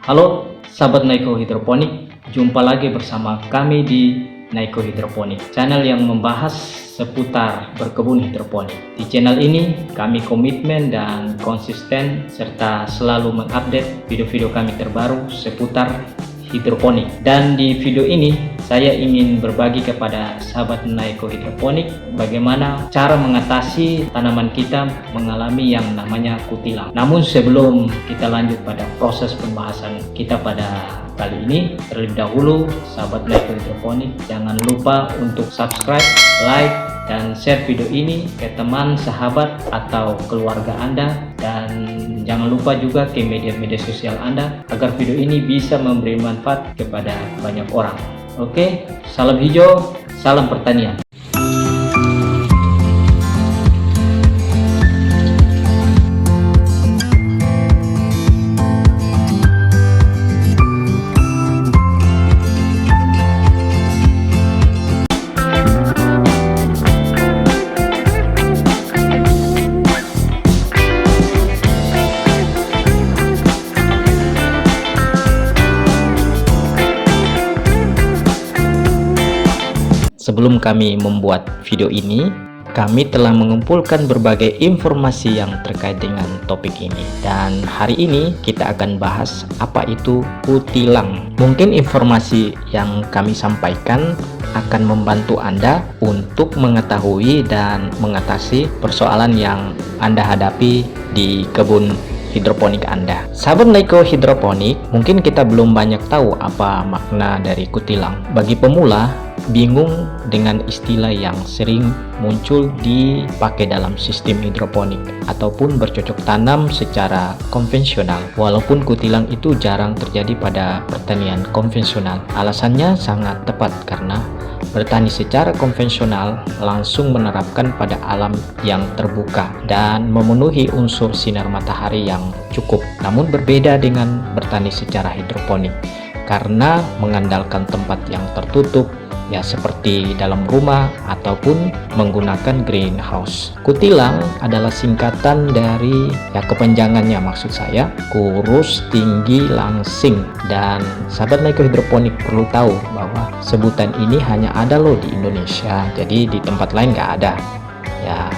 Halo sahabat Naiko Hidroponik, jumpa lagi bersama kami di Naiko Hidroponik, channel yang membahas seputar berkebun hidroponik. Di channel ini kami komitmen dan konsisten serta selalu mengupdate video-video kami terbaru seputar hidroponik. Dan di video ini saya ingin berbagi kepada sahabat Naiko Hidroponik bagaimana cara mengatasi tanaman kita mengalami yang namanya kutilang. Namun sebelum kita lanjut pada proses pembahasan kita pada kali ini, terlebih dahulu sahabat Naiko Hidroponik jangan lupa untuk subscribe, like, dan share video ini ke teman, sahabat, atau keluarga Anda, dan jangan lupa juga ke media-media sosial Anda agar video ini bisa memberi manfaat kepada banyak orang. Oke, salam hijau, salam pertanian. Sebelum kami membuat video ini, kami telah mengumpulkan berbagai informasi yang terkait dengan topik ini. Dan hari ini kita akan bahas apa itu kutilang. Mungkin informasi yang kami sampaikan akan membantu Anda untuk mengetahui dan mengatasi persoalan yang Anda hadapi di kebun hidroponik Anda. Sahabat Naiko Hidroponik, mungkin kita belum banyak tahu apa makna dari kutilang. Bagi pemula, bingung dengan istilah yang sering muncul dipakai dalam sistem hidroponik ataupun bercocok tanam secara konvensional. Walaupun kutilang itu jarang terjadi pada pertanian konvensional. Alasannya sangat tepat karena bertani secara konvensional langsung menerapkan pada alam yang terbuka dan memenuhi unsur sinar matahari yang cukup. Namun berbeda dengan bertani secara hidroponik karena mengandalkan tempat yang tertutup, ya seperti dalam rumah ataupun menggunakan greenhouse. Kutilang adalah singkatan dari, ya kepanjangannya maksud saya, kurus tinggi langsing. Dan sahabat Naiko Hidroponik perlu tahu bahwa sebutan ini hanya ada loh di Indonesia, jadi di tempat lain nggak ada. Ya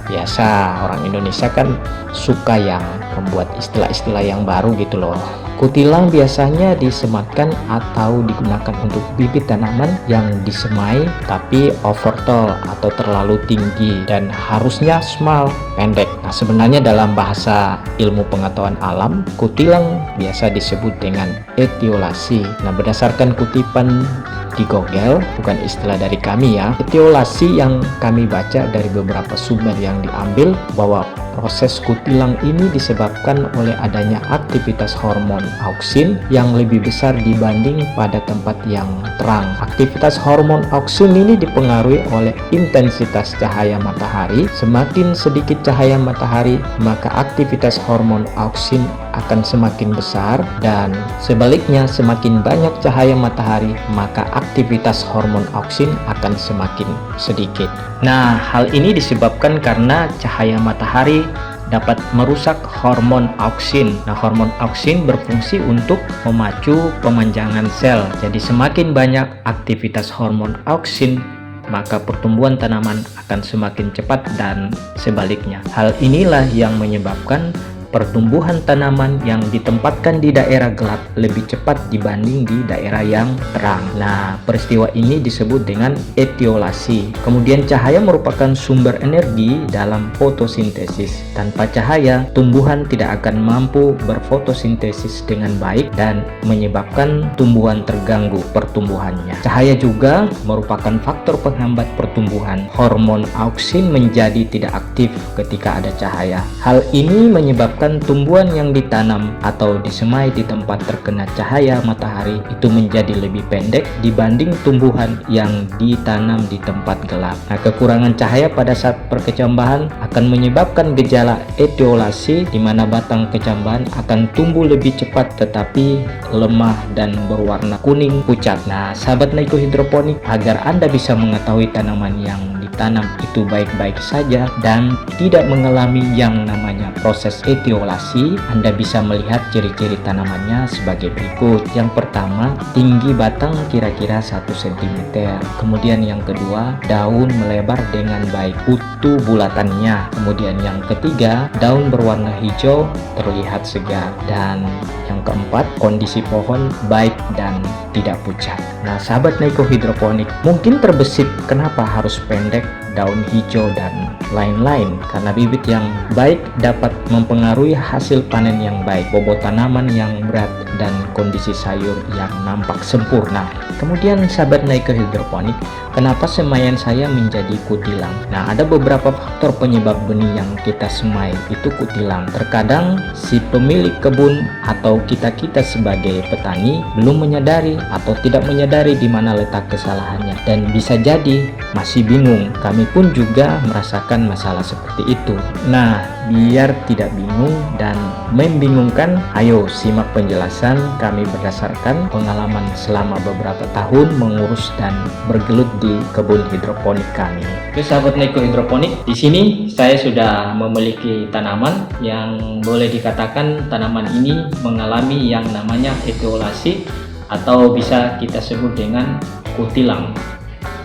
biasa orang Indonesia kan suka yang membuat istilah-istilah yang baru gitu loh. Kutilang biasanya disematkan atau digunakan untuk bibit tanaman yang disemai tapi over tall atau terlalu tinggi dan harusnya small, pendek. Nah, sebenarnya dalam bahasa ilmu pengetahuan alam, kutilang biasa disebut dengan etiolasi. Nah, berdasarkan kutipan di Google, bukan istilah dari kami ya, etiolasi yang kami baca dari beberapa sumber yang diambil bahwa proses kutilang ini disebabkan oleh adanya aktivitas hormon auksin yang lebih besar dibanding pada tempat yang terang. Aktivitas hormon auksin ini dipengaruhi oleh intensitas cahaya matahari. Semakin sedikit cahaya matahari, maka aktivitas hormon auksin akan semakin besar, dan sebaliknya semakin banyak cahaya matahari, maka aktivitas hormon auksin akan semakin sedikit. Nah, hal ini disebabkan karena cahaya matahari dapat merusak hormon auksin. Nah, hormon auksin berfungsi untuk memacu pemanjangan sel. Jadi semakin banyak aktivitas hormon auksin, maka pertumbuhan tanaman akan semakin cepat dan sebaliknya. Hal inilah yang menyebabkan pertumbuhan tanaman yang ditempatkan di daerah gelap lebih cepat dibanding di daerah yang terang. Nah, peristiwa ini disebut dengan etiolasi. Kemudian cahaya merupakan sumber energi dalam fotosintesis. Tanpa cahaya, tumbuhan tidak akan mampu berfotosintesis dengan baik dan menyebabkan tumbuhan terganggu pertumbuhannya. Cahaya juga merupakan faktor penghambat pertumbuhan. Hormon auksin menjadi tidak aktif ketika ada cahaya. Hal ini menyebabkan tumbuhan yang ditanam atau disemai di tempat terkena cahaya matahari itu menjadi lebih pendek dibanding tumbuhan yang ditanam di tempat gelap. Nah, kekurangan cahaya pada saat perkecambahan akan menyebabkan gejala etiolasi, di mana batang kecambahan akan tumbuh lebih cepat tetapi lemah dan berwarna kuning pucat. Nah, sahabat Naiko Hidroponik, agar Anda bisa mengetahui tanaman yang tanam itu baik-baik saja dan tidak mengalami yang namanya proses etiolasi, Anda bisa melihat ciri-ciri tanamannya sebagai berikut. Yang pertama, tinggi batang kira-kira 1 cm. Kemudian yang kedua, daun melebar dengan baik, kutu bulatannya. Kemudian yang ketiga, daun berwarna hijau terlihat segar. Dan yang keempat, kondisi pohon baik dan tidak pucat. Nah, sahabat Neiko Hidroponik, mungkin terbesit kenapa harus pendek, daun hijau dan lain-lain, karena bibit yang baik dapat mempengaruhi hasil panen yang baik, bobot tanaman yang berat, dan kondisi sayur yang nampak sempurna. Kemudian sahabat Neiko Hidroponik, kenapa semaian saya menjadi kutilang? Nah, ada beberapa faktor penyebab benih yang kita semai itu kutilang. Terkadang si pemilik kebun atau kita sebagai petani belum menyadari atau tidak menyadari di mana letak kesalahannya, dan bisa jadi masih bingung. Kami pun juga merasakan masalah seperti itu. Nah, biar tidak bingung dan membingungkan, ayo simak penjelasan kami berdasarkan pengalaman selama beberapa tahun mengurus dan bergelut di kebun hidroponik kami. Oke sahabat Neiko Hidroponik, di sini saya sudah memiliki tanaman yang boleh dikatakan tanaman ini mengalami yang namanya etiolasi atau bisa kita sebut dengan kutilang.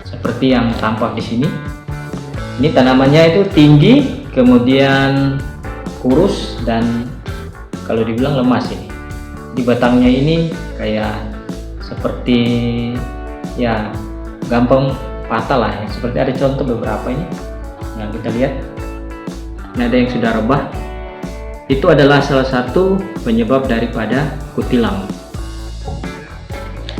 Seperti yang tampak di sini. Ini tanamannya itu tinggi, kemudian kurus dan kalau dibilang lemas ini. Di batangnya ini kayak seperti ya gampang patah lah ya. Seperti ada contoh beberapa ini. Nah, kita lihat. Ini ada yang sudah rebah. Itu adalah salah satu penyebab daripada kutilang.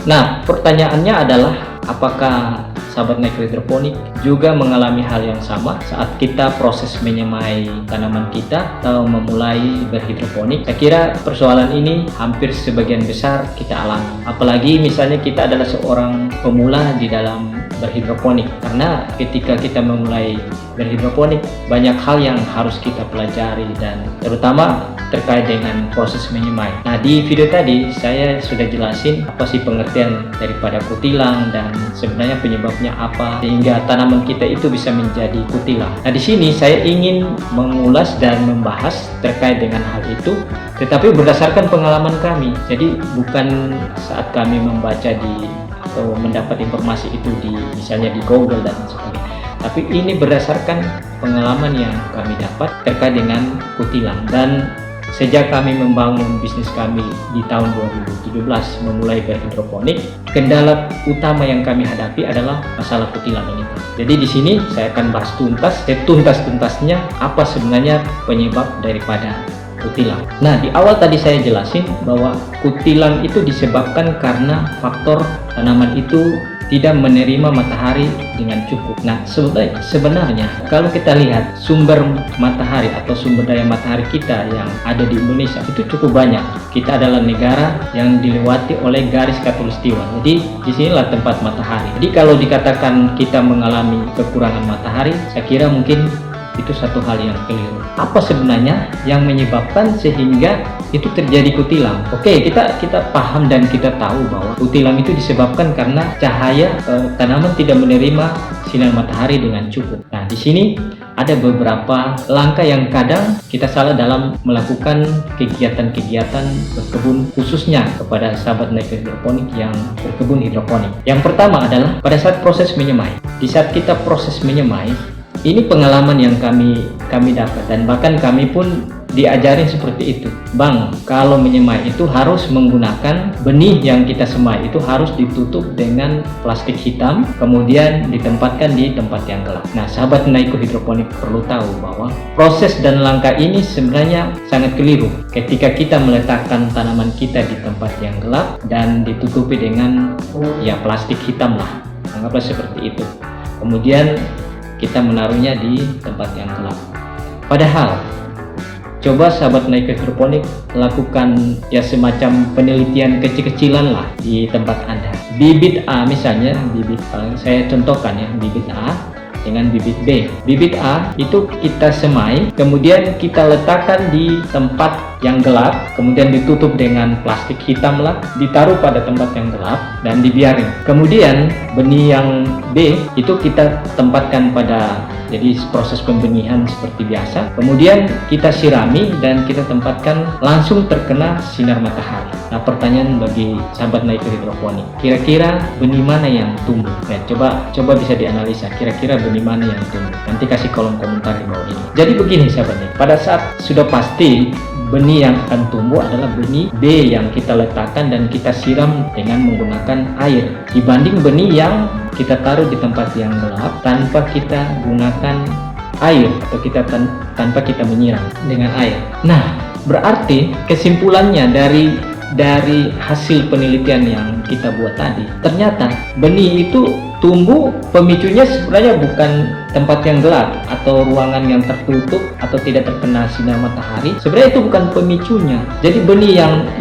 Nah, pertanyaannya adalah apakah sahabat Neiko Hidroponik juga mengalami hal yang sama saat kita proses menyemai tanaman kita atau memulai berhidroponik? Saya kira persoalan ini hampir sebagian besar kita alami. Apalagi misalnya kita adalah seorang pemula di dalam berhidroponik, karena ketika kita memulai berhidroponik banyak hal yang harus kita pelajari dan terutama terkait dengan proses menyemai. Nah, di video tadi saya sudah jelasin apa sih pengertian daripada kutilang dan sebenarnya penyebabnya apa sehingga tanaman kita itu bisa menjadi kutilang. Nah, di sini saya ingin mengulas dan membahas terkait dengan hal itu, tetapi berdasarkan pengalaman kami. Jadi bukan saat kami membaca atau mendapat informasi itu misalnya di Google dan sebagainya, tapi ini berdasarkan pengalaman yang kami dapat terkait dengan kutilang. Dan sejak kami membangun bisnis kami di tahun 2017 memulai berhidroponik, kendala utama yang kami hadapi adalah masalah kutilang ini. Jadi di sini saya akan bahas tuntas-tuntasnya apa sebenarnya penyebab daripada kutilang. Nah, di awal tadi saya jelasin bahwa kutilang itu disebabkan karena faktor tanaman itu tidak menerima matahari dengan cukup. Nah, sebenarnya kalau kita lihat sumber matahari atau sumber daya matahari kita yang ada di Indonesia itu cukup banyak. Kita adalah negara yang dilewati oleh garis khatulistiwa. Jadi disinilah tempat matahari. Jadi kalau dikatakan kita mengalami kekurangan matahari, saya kira mungkin itu satu hal yang keliru. Apa sebenarnya yang menyebabkan sehingga itu terjadi kutilang? Oke, kita paham dan kita tahu bahwa kutilang itu disebabkan karena cahaya tanaman tidak menerima sinar matahari dengan cukup. Nah, di sini ada beberapa langkah yang kadang kita salah dalam melakukan kegiatan-kegiatan berkebun, khususnya kepada sahabat Neiko Hidroponik yang berkebun hidroponik. Yang pertama adalah pada saat proses menyemai. Di saat kita proses menyemai, ini pengalaman yang kami dapat dan bahkan kami pun diajarin seperti itu. Bang, kalau menyemai itu harus menggunakan benih yang kita semai itu harus ditutup dengan plastik hitam, kemudian ditempatkan di tempat yang gelap. Nah, sahabat Neiko Hidroponik perlu tahu bahwa proses dan langkah ini sebenarnya sangat keliru ketika kita meletakkan tanaman kita di tempat yang gelap dan ditutupi dengan ya plastik hitam lah, anggaplah seperti itu. Kemudian kita menaruhnya di tempat yang gelap. Padahal coba sahabat Neiko Hidroponik lakukan ya semacam penelitian kecil-kecilan lah di tempat Anda. Bibit A misalnya, saya contohkan ya, bibit A dengan bibit B. Bibit A itu kita semai, kemudian kita letakkan di tempat yang gelap, kemudian ditutup dengan plastik hitam lah, ditaruh pada tempat yang gelap dan dibiarin. Kemudian benih yang B itu kita tempatkan pada, jadi proses pembenihan seperti biasa, kemudian kita sirami dan kita tempatkan langsung terkena sinar matahari. Nah, pertanyaan bagi sahabat Naik Hidroponik, kira-kira benih mana yang tumbuh? Ya, coba bisa dianalisa, kira-kira benih mana yang tumbuh. Nanti kasih kolom komentar di bawah ini. Jadi begini sahabat Naik, pada saat sudah pasti benih yang akan tumbuh adalah benih B yang kita letakkan dan kita siram dengan menggunakan air, dibanding benih yang kita taruh di tempat yang gelap tanpa kita gunakan air atau tanpa kita menyiram dengan air. Nah, berarti kesimpulannya dari hasil penelitian yang kita buat tadi, ternyata benih itu tumbuh pemicunya sebenarnya bukan tempat yang gelap atau ruangan yang tertutup atau tidak terkena sinar matahari. Sebenarnya itu bukan pemicunya. Jadi benih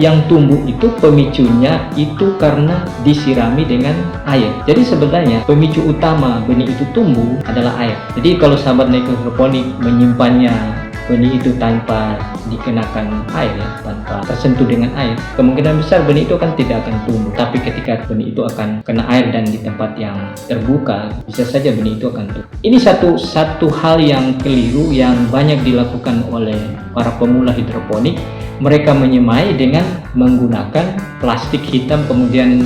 yang tumbuh itu pemicunya itu karena disirami dengan air. Jadi sebenarnya pemicu utama benih itu tumbuh adalah air. Jadi kalau sahabat Naik Hidroponik menyimpannya benih itu tanpa dikenakan air, ya, tanpa tersentuh dengan air, kemungkinan besar benih itu tidak akan tumbuh. Tapi ketika benih itu akan kena air dan di tempat yang terbuka, bisa saja benih itu akan tumbuh. Ini satu hal yang keliru yang banyak dilakukan oleh para pemula hidroponik. Mereka menyemai dengan menggunakan plastik hitam, kemudian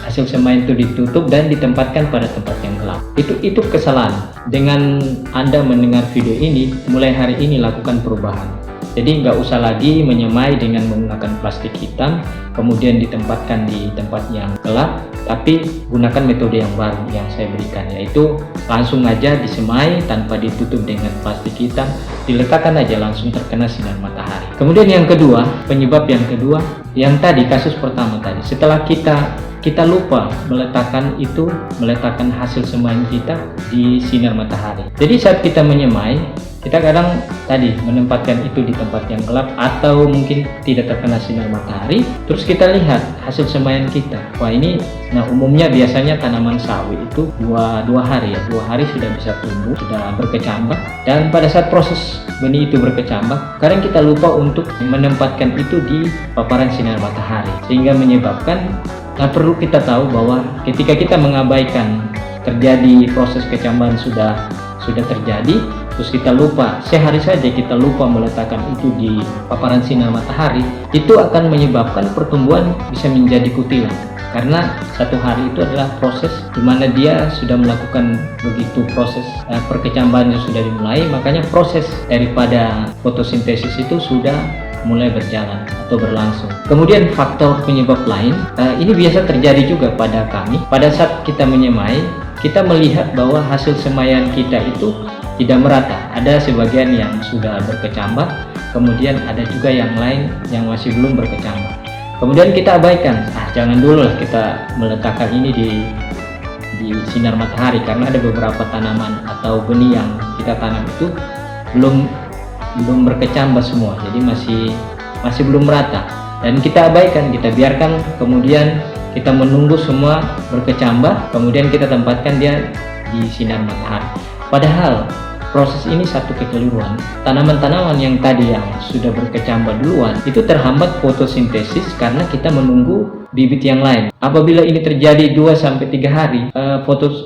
hasil semaian itu ditutup dan ditempatkan pada tempat yang gelap. Itu kesalahan. Dengan Anda mendengar video ini, mulai hari ini lakukan perubahan. Jadi nggak usah lagi menyemai dengan menggunakan plastik hitam kemudian ditempatkan di tempat yang gelap, tapi gunakan metode yang baru yang saya berikan, yaitu langsung aja disemai tanpa ditutup dengan plastik hitam, diletakkan aja langsung terkena sinar matahari. Kemudian yang kedua, penyebab yang kedua, yang tadi kasus pertama tadi, setelah kita lupa meletakkan hasil semaian kita di sinar matahari. Jadi saat kita menyemai, kita kadang tadi menempatkan itu di tempat yang gelap atau mungkin tidak terkena sinar matahari, terus kita lihat hasil semaian kita. Wah, ini, nah umumnya biasanya tanaman sawi itu dua hari sudah bisa tumbuh, sudah berkecambah, dan pada saat proses benih itu berkecambah, kadang kita lupa untuk menempatkan itu di paparan sinar matahari, sehingga menyebabkan, nah perlu kita tahu bahwa ketika kita mengabaikan terjadi proses kecambahan sudah terjadi, terus kita lupa, sehari saja kita lupa meletakkan itu di paparan sinar matahari, itu akan menyebabkan pertumbuhan bisa menjadi kutilang. Karena satu hari itu adalah proses di mana dia sudah melakukan begitu proses perkecambahan yang sudah dimulai, makanya proses daripada fotosintesis itu sudah mulai berjalan atau berlangsung. Kemudian faktor penyebab lain, ini biasa terjadi juga pada kami. Pada saat kita menyemai, kita melihat bahwa hasil semaian kita itu tidak merata. Ada sebagian yang sudah berkecambah, kemudian ada juga yang lain yang masih belum berkecambah. Kemudian kita abaikan, jangan dulu lah kita meletakkan ini di sinar matahari, karena ada beberapa tanaman atau benih yang kita tanam itu belum berkecambah semua, jadi masih belum merata, dan kita abaikan, kita biarkan, kemudian kita menunggu semua berkecambah, kemudian kita tempatkan dia di sinar matahari. Padahal proses ini satu kekeliruan. Tanaman-tanaman yang tadi yang sudah berkecambah duluan itu terhambat fotosintesis karena kita menunggu bibit yang lain. Apabila ini terjadi 2-3 hari,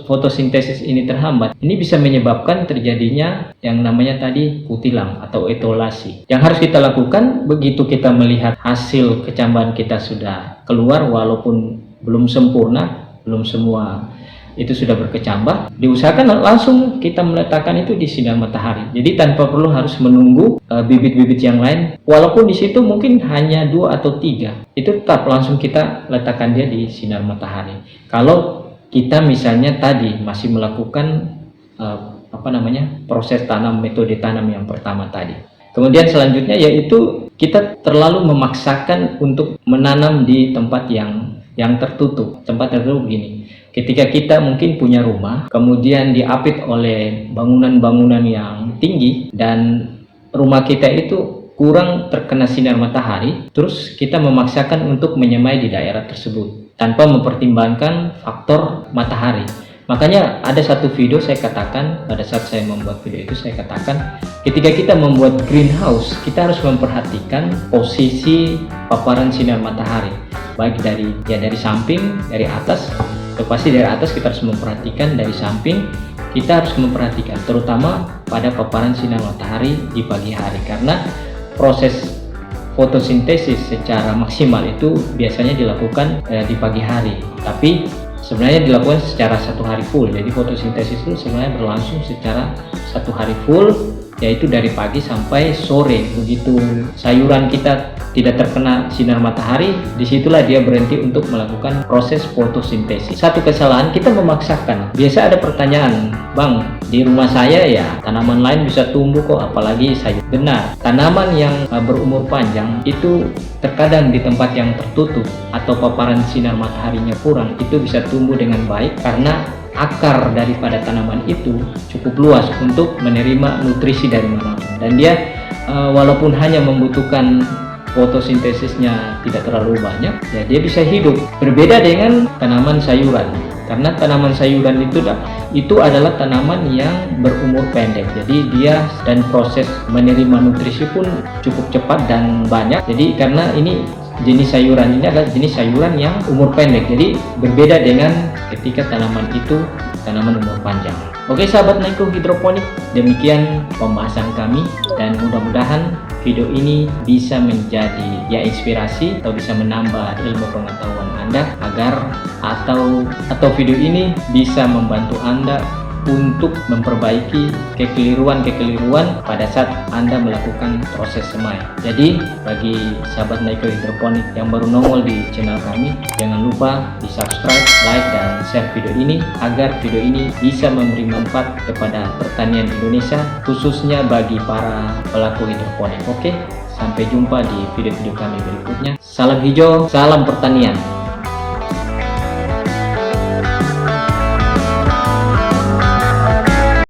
fotosintesis ini terhambat, ini bisa menyebabkan terjadinya yang namanya tadi kutilang atau etolasi. Yang harus kita lakukan begitu kita melihat hasil kecambahan kita sudah keluar, walaupun belum sempurna, belum semua itu sudah berkecambah, diusahakan langsung kita meletakkan itu di sinar matahari. Jadi tanpa perlu harus menunggu bibit-bibit yang lain, walaupun di situ mungkin hanya 2 atau 3, itu tetap langsung kita letakkan dia di sinar matahari. Kalau kita misalnya tadi masih melakukan proses tanam, metode tanam yang pertama tadi. Kemudian selanjutnya yaitu kita terlalu memaksakan untuk menanam di tempat yang tertutup. Tempat tertutup begini, ketika kita mungkin punya rumah, kemudian diapit oleh bangunan-bangunan yang tinggi dan rumah kita itu kurang terkena sinar matahari, terus kita memaksakan untuk menyemai di daerah tersebut tanpa mempertimbangkan faktor matahari. Makanya ada satu video saya katakan, pada saat saya membuat video itu saya katakan, ketika kita membuat greenhouse, kita harus memperhatikan posisi paparan sinar matahari, baik dari samping, dari atas. Pasti dari atas kita harus memperhatikan, dari samping kita harus memperhatikan, terutama pada paparan sinar matahari di pagi hari, karena proses fotosintesis secara maksimal itu biasanya dilakukan di pagi hari, tapi sebenarnya dilakukan secara satu hari full. Jadi fotosintesis itu sebenarnya berlangsung secara satu hari full, yaitu dari pagi sampai sore. Begitu sayuran kita tidak terkena sinar matahari, disitulah dia berhenti untuk melakukan proses fotosintesis. Satu kesalahan, kita memaksakan. Biasa ada pertanyaan, Bang, di rumah saya ya tanaman lain bisa tumbuh kok, apalagi sayur. Benar, tanaman yang berumur panjang itu terkadang di tempat yang tertutup atau paparan sinar mataharinya kurang, itu bisa tumbuh dengan baik karena akar daripada tanaman itu cukup luas untuk menerima nutrisi dari manapun, dan dia walaupun hanya membutuhkan fotosintesisnya tidak terlalu banyak, ya dia bisa hidup. Berbeda dengan tanaman sayuran, karena tanaman sayuran itu adalah tanaman yang berumur pendek, jadi dia dan proses menerima nutrisi pun cukup cepat dan banyak. Jadi karena ini jenis sayuran ini adalah jenis sayuran yang umur pendek, jadi berbeda dengan ketika tanaman itu tanaman umur panjang. Oke sahabat Naiko Hidroponik, demikian pembahasan kami, dan mudah-mudahan video ini bisa menjadi inspirasi atau bisa menambah ilmu pengetahuan Anda, agar atau video ini bisa membantu Anda untuk memperbaiki kekeliruan pada saat Anda melakukan proses semai. Jadi bagi sahabat Naiko Hidroponik yang baru nongol di channel kami, jangan lupa di subscribe, like, dan share video ini agar video ini bisa memberi manfaat kepada pertanian Indonesia, khususnya bagi para pelaku hidroponik. Oke, sampai jumpa di video-video kami berikutnya. Salam hijau, salam pertanian.